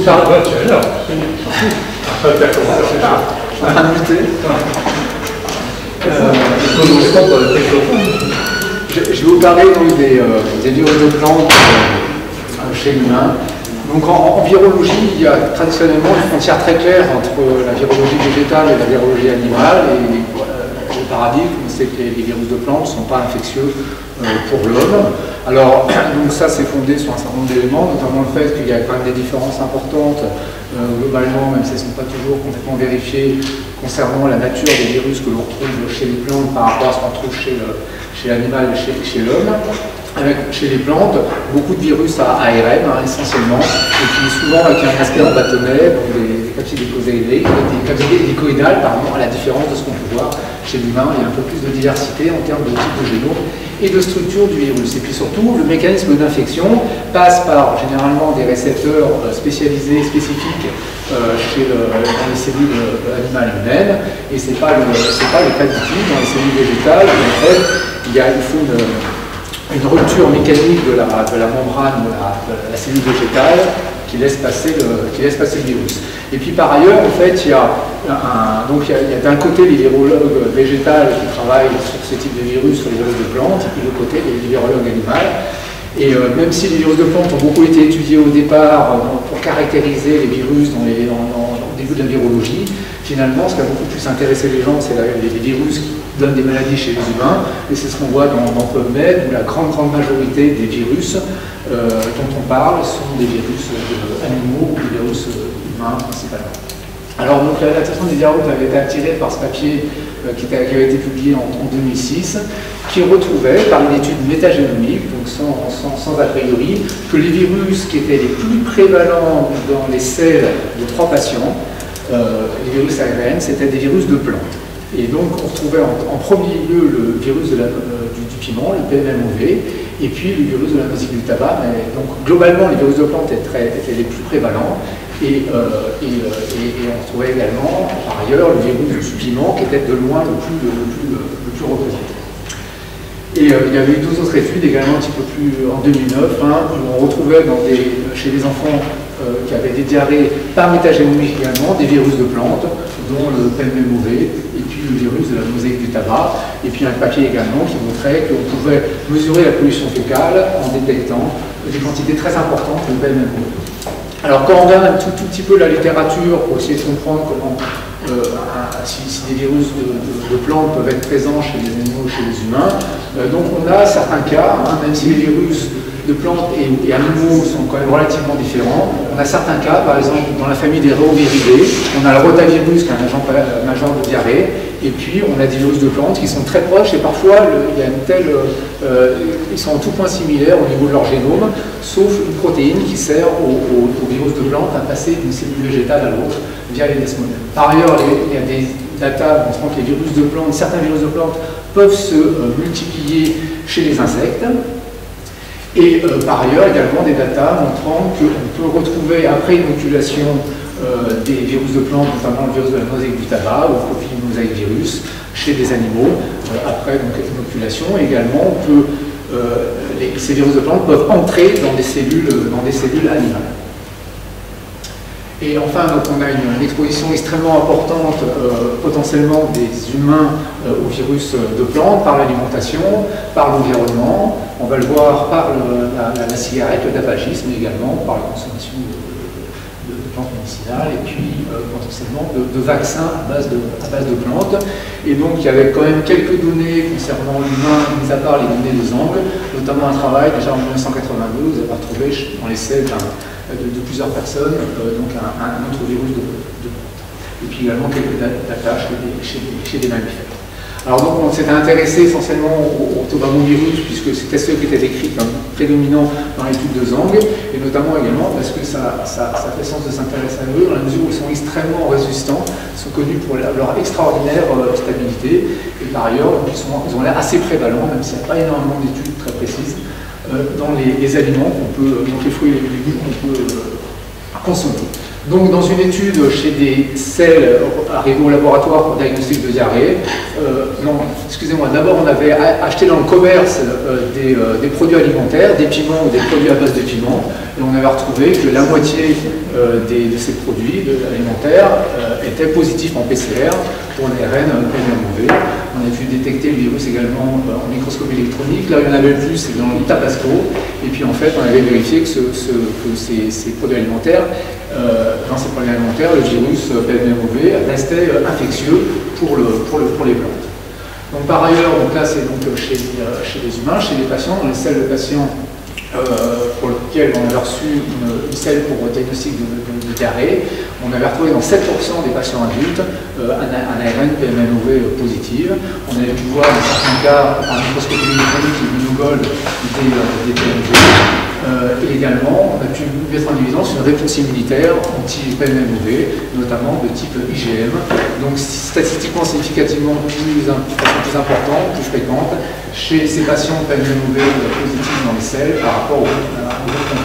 parle. Je vais vous parler donc, des virus de plantes chez l'humain. Donc en virologie, il y a traditionnellement une frontière très claire entre la virologie végétale et la virologie animale. Et le paradigme, c'est que les virus de plantes ne sont pas infectieux pour l'homme. Alors, donc ça, c'est fondé sur un certain nombre d'éléments, notamment le fait qu'il y a quand même des différences importantes, globalement, même si elles ne sont pas toujours complètement vérifiées, concernant la nature des virus que l'on retrouve chez les plantes par rapport à ce qu'on trouve chez l'animal et chez l'homme. Chez les plantes, beaucoup de virus à ARN, essentiellement, et puis souvent avec un aspect en bâtonnet, donc des capsides hélicoïdales, à la différence de ce qu'on peut voir chez l'humain. Il y a un peu plus de diversité en termes de type de génome et de structure du virus. Et puis surtout, le mécanisme d'infection passe par généralement des récepteurs spécialisés, spécifiques dans les cellules animales humaines, et ce n'est pas le cas du tout dans les cellules végétales. En fait, il faut une rupture mécanique de la membrane de la cellule végétale qui laisse passer le virus. Et puis par ailleurs, en fait, il y a d'un côté les virologues végétales qui travaillent sur ce type de virus, sur les virus de plantes, et puis de l'autre côté les virologues animaux. Et même si les virus de plantes ont beaucoup été étudiés au départ pour caractériser les virus au début de la virologie, finalement, ce qui a beaucoup plus intéressé les gens, c'est les virus qui donnent des maladies chez les humains, et c'est ce qu'on voit dans PubMed, où la grande majorité des virus dont on parle sont des virus animaux ou des virus humains principalement. Alors, donc, l'adaptation des virus avait été attirée par ce papier qui avait été publié en 2006, qui retrouvait, par une étude métagénomique, donc sans a priori, que les virus qui étaient les plus prévalents dans les selles de 3 patients, les virus ARN, c'était des virus de plantes. Et donc, on retrouvait en premier lieu le virus du piment, le PMMOV, et puis le virus de la musique du tabac. Mais donc, globalement, les virus de plantes étaient les plus prévalents. Et on retrouvait également, par ailleurs, le virus du piment, qui était de loin le plus représenté. Et il y avait eu 12 autres études, également un petit peu plus en 2009, où on retrouvait chez les enfants qui avaient des diarrhées par métagénomique également, des virus de plantes, dont le PMMOV, et puis le virus de la mosaïque du tabac, et puis un papier également qui montrait qu'on pouvait mesurer la pollution fécale en détectant des quantités très importantes de PMMOV. Alors quand on regarde un tout petit peu la littérature pour essayer de comprendre comment si des virus de plantes peuvent être présents chez les animaux ou chez les humains, donc on a certains cas, même si les virus de plantes et animaux sont quand même relativement différents, on a certains cas, par exemple dans la famille des Reoviridés, on a le rotavirus qui est un agent majeur de diarrhée, et puis on a des virus de plantes qui sont très proches, et parfois il y a une telle, ils sont en tout point similaires au niveau de leur génome, sauf une protéine qui sert aux virus de plantes à passer d'une cellule végétale à l'autre via les desmogènes. Par ailleurs, il y a des data montrant que les virus de plantes, certains virus de plantes peuvent se multiplier chez les insectes. Et par ailleurs, également des data montrant qu'on peut retrouver, après inoculation des virus de plantes, notamment le virus de la mosaïque du tabac ou le copimosaïque virus, chez des animaux, après donc, inoculation. Également, ces virus de plantes peuvent entrer dans des cellules animales. Et enfin, donc, on a une exposition extrêmement importante, potentiellement des humains aux virus de plantes, par l'alimentation, par l'environnement. On va le voir par la cigarette, le tabagisme, mais également par la consommation de plantes médicinales, et puis potentiellement de vaccins à base de plantes. Et donc, il y avait quand même quelques données concernant l'humain, mis à part les données des angles, notamment un travail déjà en 1992, vous avez retrouvé dans les selles de plusieurs personnes, donc un autre virus de plantes. Et puis également quelques data chez des mammifères. Alors donc on s'était intéressé essentiellement au tobamovirus, puisque c'était ceux qui étaient décrits comme prédominants dans l'étude de Zhang, et notamment également parce que ça fait sens de s'intéresser à eux, dans la mesure où ils sont extrêmement résistants, ils sont connus pour leur extraordinaire stabilité, et par ailleurs ils ont l'air assez prévalents, même s'il n'y a pas énormément d'études très précises, dans les aliments donc les fruits et les légumes qu'on peut consommer. Donc, dans une étude chez des selles arrivées au laboratoire pour diagnostic de diarrhée, non, excusez-moi, d'abord on avait acheté dans le commerce des produits alimentaires, des piments ou des produits à base de piments, et on avait retrouvé que la moitié de ces produits alimentaires étaient positifs en PCR pour l'ARN PMMOV. On a pu détecter le virus également en microscopie électronique. Là, il y en avait le plus, c'est dans le Tabasco. Et puis en fait, on avait vérifié que, ces produits alimentaires, dans ces produits alimentaires, le virus PMMOV restait infectieux pour les plantes. Donc par ailleurs, donc là c'est donc chez les humains, chez les patients, dans les selles de patients pour lesquels on avait reçu une selle pour diagnostic de diarrhée, on avait retrouvé dans 7% des patients adultes un ARN PMMOV positif. On avait pu voir dans certains cas par microscopie électronique immunogold des PMV. Et également, on a pu mettre en évidence une réponse immunitaire anti-PMMOV, notamment de type IgM, donc statistiquement significativement plus importante, plus fréquente, chez ces patients PMMOV positifs dans les selles par rapport aux autres.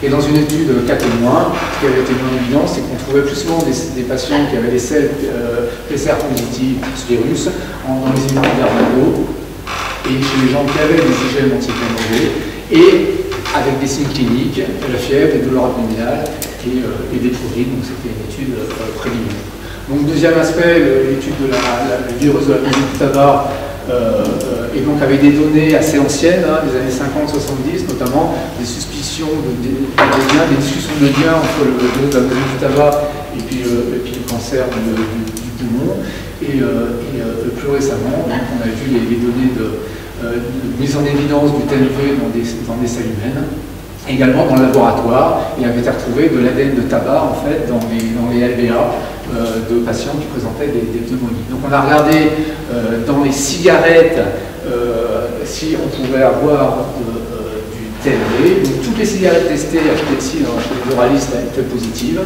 Et dans une étude cas témoin, ce qui avait été mis en évidence, c'est qu'on trouvait plus souvent des patients qui avaient des selles PCR positives pour ce virus dans les immunitaires d'ado, et chez les gens qui avaient des IgM anti-PMMOV, et avec des signes cliniques, la fièvre, des douleurs abdominales et des prurites, donc c'était une étude préliminaire. Donc deuxième aspect, l'étude de du virus de la conduite du tabac, et donc avec des données assez anciennes, des années 50-70, notamment des suspicions, des discussions de liens entre le virus de la conduite du tabac et puis le cancer du poumon. Et plus récemment, donc, on a vu les données de mise en évidence du TNV dans des selles humaines. Également dans le laboratoire, il avait été retrouvé de l'ADN de tabac en fait dans les LBA de patients qui présentaient des pneumonies. Donc on a regardé dans les cigarettes si on pouvait avoir du TNV. Donc toutes les cigarettes testées achetées ici chez les buralistes étaient positives.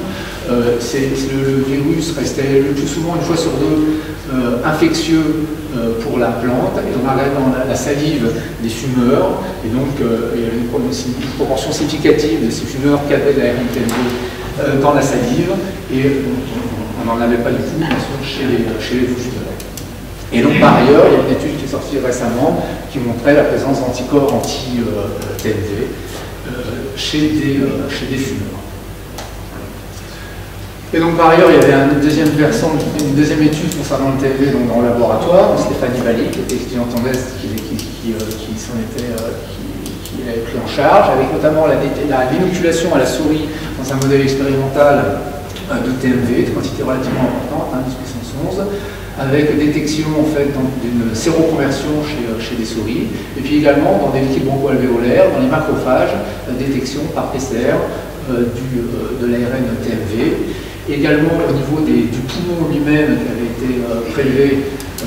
Le virus restait le plus souvent, une fois sur deux, infectieux pour la plante, et on a regardé dans la salive des fumeurs, et donc il y avait une proportion significative de ces fumeurs qui avaient de l'ARN TNV dans la salive, et on n'en avait pas du tout, bien sûr, chez les fumeurs. Et donc par ailleurs, il y a une étude qui est sortie récemment qui montrait la présence d'anticorps anti-TNV chez des fumeurs. Et donc par ailleurs, il y avait une deuxième étude concernant le TNV dans le laboratoire, Stéphanie Bali, qui était étudiante en Est, qui avait pris en charge, avec notamment l'inoculation à la souris dans un modèle expérimental de TNV, de quantité relativement importante, 10 puissance 11, avec détection en fait d'une séroconversion chez des souris, et puis également dans des liquides broncho-alvéolaires, dans les macrophages, détection par PCR de l'ARN TNV. Également au niveau du poumon lui-même qui avait été prélevé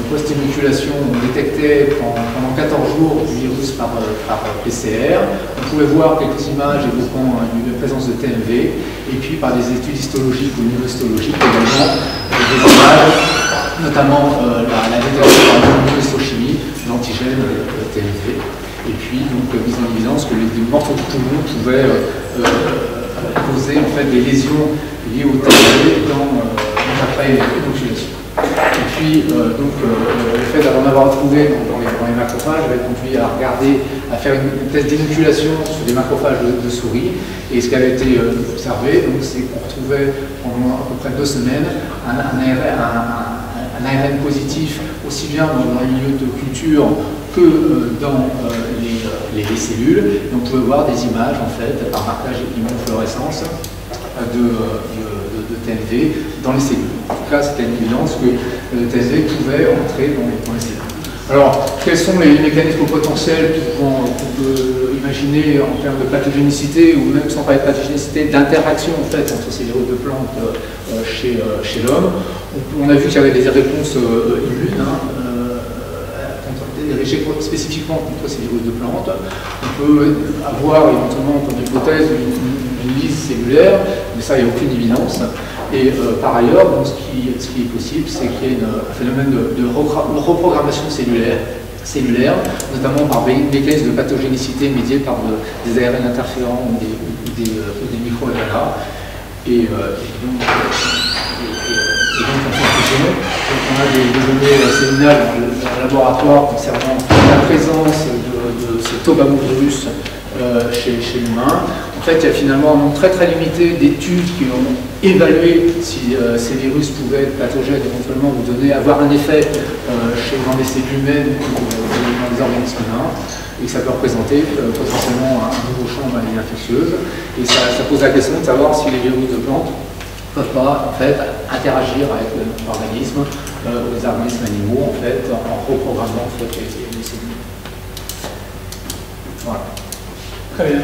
post-inoculation, on détectait pendant 14 jours du virus par PCR. On pouvait voir quelques images évoquant une présence de TNV, et puis par des études histologiques ou immunohistologiques également des images, notamment la détection par l'immunohistochimie d'antigènes TNV. Et puis donc mise en évidence que les morceaux de poumon pouvaient causer en fait des lésions liées au TNV après l'inoculation. Et puis le fait d'en avoir trouvé dans les macrophages avait conduit à faire une thèse d'inoculation sur des macrophages de souris. Et ce qui avait été observé, c'est qu'on retrouvait pendant à peu près 2 semaines un ARN positif aussi bien dans les milieux de culture que dans les cellules. Et on pouvait voir des images en fait par marquage immunofluorescence de TNV dans les cellules. En tout cas, c'était une évidence que le TNV pouvait entrer dans les cellules. Alors, quels sont les mécanismes potentiels qu'on peut imaginer en termes de pathogénicité, ou même sans parler de pathogénicité, d'interaction en fait entre ces virus de plantes chez l'homme? On a vu qu'il y avait des réponses immunes, dirigées spécifiquement contre ces virus de plantes. On peut avoir éventuellement comme hypothèse une lise cellulaire, mais ça, il n'y a aucune évidence. Et par ailleurs, ce qui est possible, c'est qu'il y ait un phénomène de reprogrammation cellulaire, notamment par des mécanismes de pathogénicité médiés par des ARN interférents ou des micro-RNA, et donc en conclusion, on a des données séminales dans le laboratoire concernant la présence de ce tobamovirus chez l'humain. En fait, il y a finalement un nombre très très limité d'études qui ont évalué si ces virus pouvaient être pathogènes, éventuellement vous donner, avoir un effet dans les cellules humaines ou dans les organismes humains, et que ça peut représenter potentiellement un nouveau champ de maladies infectieuses. Et ça pose la question de savoir si les virus de plantes ne peuvent pas en fait interagir avec l'organisme ou les organismes animaux en fait en reprogrammant en fait, les cellules. Voilà. Très bien.